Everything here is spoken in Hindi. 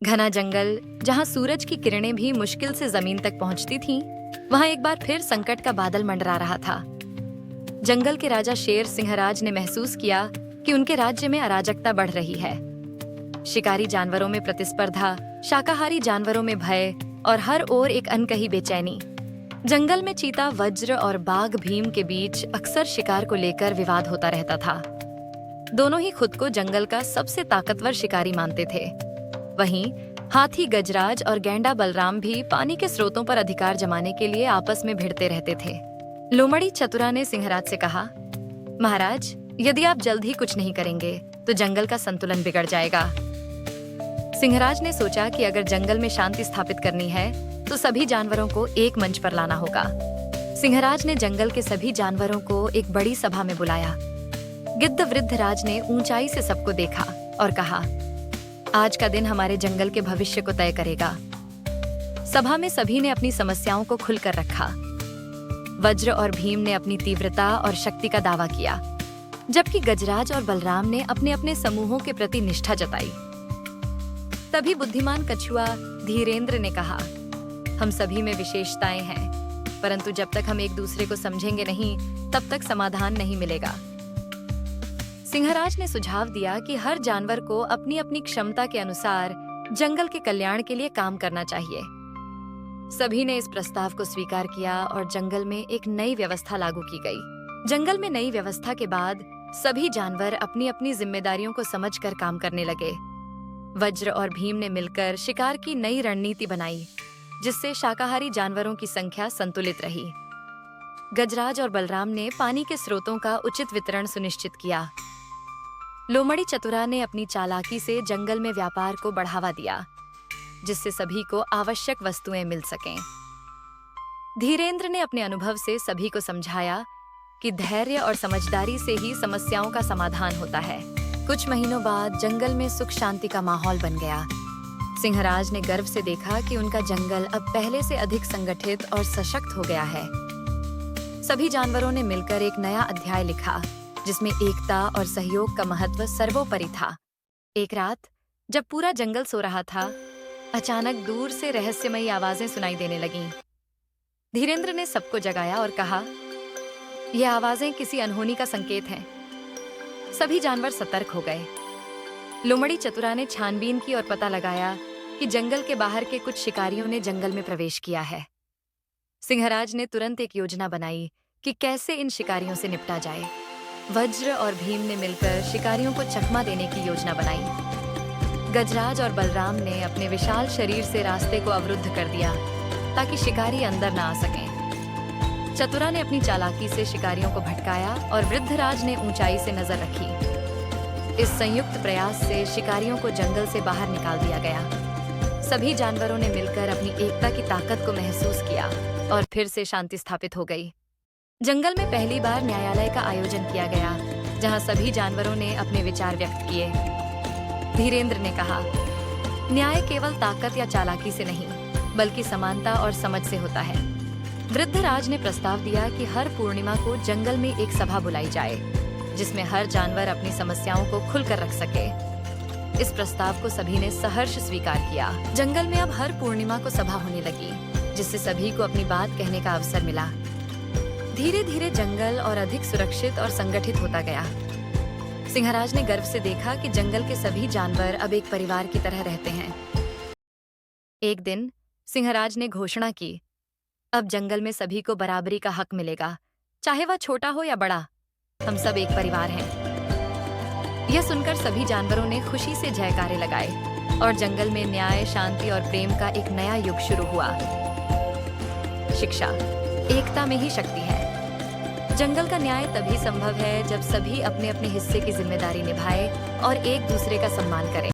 घना जंगल, जहां सूरज की किरणें भी मुश्किल से जमीन तक पहुंचती थीं, वहां एक बार फिर संकट का बादल मंडरा रहा था। जंगल के राजा शेर सिंहराज ने महसूस किया कि उनके राज्य में अराजकता बढ़ रही है। शिकारी जानवरों में प्रतिस्पर्धा, शाकाहारी जानवरों में भय और हर ओर एक अनकही बेचैनी। जंगल में चीता, वज्र और बाघ भीम के बीच अक्सर शिकार को लेकर विवाद होता रहता था। दोनों ही खुद को जंगल का सबसे ताकतवर शिकारी मानते थे। वहीं हाथी गजराज और गैंडा बलराम भी पानी के स्रोतों पर अधिकार जमाने के लिए आपस में भिड़ते रहते थे। लोमड़ी चतुरा ने सिंहराज से कहा, महाराज, यदि आप जल्द ही कुछ नहीं करेंगे तो जंगल का संतुलन बिगड़ जाएगा। सिंहराज ने सोचा कि अगर जंगल में शांति स्थापित करनी है तो सभी जानवरों को एक मंच पर लाना होगा। सिंहराज ने जंगल के सभी जानवरों को एक बड़ी सभा में बुलाया। गिद्ध वृद्धराज ने ऊंचाई से सबको देखा और कहा, आज का दिन हमारे जंगल के भविष्य को तय करेगा। सभा में सभी ने अपनी समस्याओं को खुलकर रखा। वज्र और भीम ने अपनी तीव्रता और शक्ति का दावा किया, जबकि गजराज और बलराम ने अपने अपने समूहों के प्रति निष्ठा जताई। तभी बुद्धिमान कछुआ धीरेंद्र ने कहा, हम सभी में विशेषताएं हैं, परंतु जब तक हम एक दूसरे को समझेंगे नहीं, तब तक समाधान नहीं मिलेगा। सिंहराज ने सुझाव दिया कि हर जानवर को अपनी अपनी क्षमता के अनुसार जंगल के कल्याण के लिए काम करना चाहिए। सभी ने इस प्रस्ताव को स्वीकार किया और जंगल में एक नई व्यवस्था लागू की गई। जंगल में नई व्यवस्था के बाद सभी जानवर अपनी अपनी जिम्मेदारियों को समझकर काम करने लगे। वज्र और भीम ने मिलकर शिकार की नई रणनीति बनाई, जिससे शाकाहारी जानवरों की संख्या संतुलित रही। गजराज और बलराम ने पानी के स्रोतों का उचित वितरण सुनिश्चित किया। लोमड़ी चतुरा ने अपनी चालाकी से जंगल में व्यापार को बढ़ावा दिया, जिससे सभी को आवश्यक वस्तुएं मिल सकें। धीरेंद्र ने अपने अनुभव से सभी को समझाया कि धैर्य और समझदारी से ही समस्याओं का समाधान होता है। कुछ महीनों बाद जंगल में सुख शांति का माहौल बन गया। सिंहराज ने गर्व से देखा कि उनका जंगल अब पहले से अधिक संगठित और सशक्त हो गया है। सभी जानवरों ने मिलकर एक नया अध्याय लिखा, जिसमें एकता और सहयोग का महत्व सर्वोपरि था। एक रात जब पूरा जंगल सो रहा था, अचानक दूर से रहस्यमयी आवाजें सुनाई देने लगीं। धीरेंद्र ने सबको जगाया और कहा, यह आवाजें किसी अनहोनी का संकेत हैं। सभी जानवर सतर्क हो गए। लोमड़ी चतुरा ने छानबीन की और पता लगाया कि जंगल के बाहर के कुछ शिकारियों ने जंगल में प्रवेश किया है। सिंहराज ने तुरंत एक योजना बनाई कि कैसे इन शिकारियों से निपटा जाए। वज्र और भीम ने मिलकर शिकारियों को चकमा देने की योजना बनाई। गजराज और बलराम ने अपने विशाल शरीर से रास्ते को अवरुद्ध कर दिया, ताकि शिकारी अंदर न आ सकें। चतुरा ने अपनी चालाकी से शिकारियों को भटकाया और वृद्धराज ने ऊंचाई से नजर रखी। इस संयुक्त प्रयास से शिकारियों को जंगल से बाहर निकाल दिया गया। सभी जानवरों ने मिलकर अपनी एकता की ताकत को महसूस किया और फिर से शांति स्थापित हो गई। जंगल में पहली बार न्यायालय का आयोजन किया गया, जहां सभी जानवरों ने अपने विचार व्यक्त किए। धीरेंद्र ने कहा, न्याय केवल ताकत या चालाकी से नहीं, बल्कि समानता और समझ से होता है। वृद्धराज ने प्रस्ताव दिया कि हर पूर्णिमा को जंगल में एक सभा बुलाई जाए, जिसमें हर जानवर अपनी समस्याओं को खुलकर रख सके। इस प्रस्ताव को सभी ने सहर्ष स्वीकार किया। जंगल में अब हर पूर्णिमा को सभा होने लगी, जिससे सभी को अपनी बात कहने का अवसर मिला। धीरे धीरे जंगल और अधिक सुरक्षित और संगठित होता गया। सिंहराज ने गर्व से देखा कि जंगल के सभी जानवर अब एक परिवार की तरह रहते हैं। एक दिन सिंहराज ने घोषणा की, अब जंगल में सभी को बराबरी का हक मिलेगा, चाहे वह छोटा हो या बड़ा। हम सब एक परिवार हैं। यह सुनकर सभी जानवरों ने खुशी से जयकारे लगाए और जंगल में न्याय, शांति और प्रेम का एक नया युग शुरू हुआ। शिक्षा, एकता में ही शक्ति है। जंगल का न्याय तभी संभव है जब सभी अपने अपने हिस्से की जिम्मेदारी निभाएं और एक दूसरे का सम्मान करें।